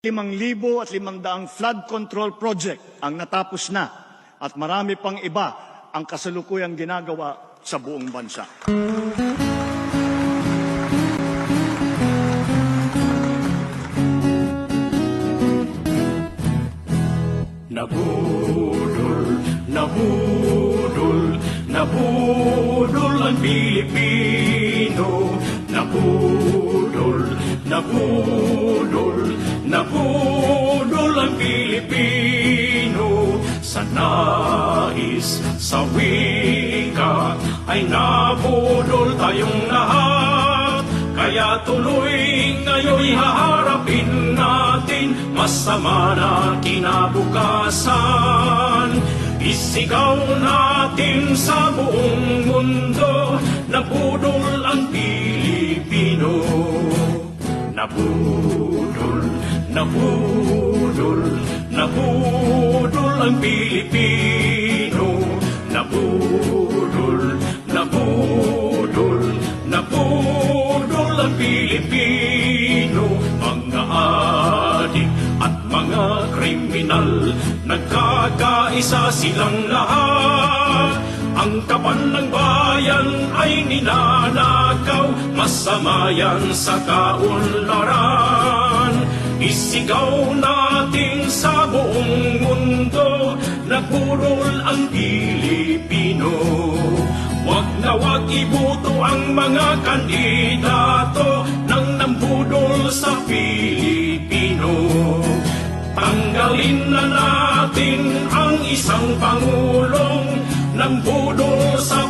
5,500 flood control project ang natapos na at marami pang iba ang kasalukuyang ginagawa sa buong bansa. Nabudol, nabudol, nabudol ang Pilipino. Nabudol, nabudol, nabudol ang Pilipino. Sa nais, sa wika, ay nabudol tayong lahat. Kaya tuloy ngayon haharapin natin masama na kinabukasan. Isigaw natin sa buong mundo, nabudol ang Pilipino. Nabudol, nabudol, nabudol ang Pilipino. Nabudol, nabudol, nabudol ang Pilipino. Mga adik at mga kriminal, nagkakaisa silang lahat. Ang kaban ng bayan ay ninanakaw, masama yan sa kaunlaran. Isigaw natin sa buong mundo, nabudol ang Pilipino. Wag na wag iboto ang mga kandidato nang nambudol sa Pilipino. Tanggalin na natin ang isang pangulong nambudol sa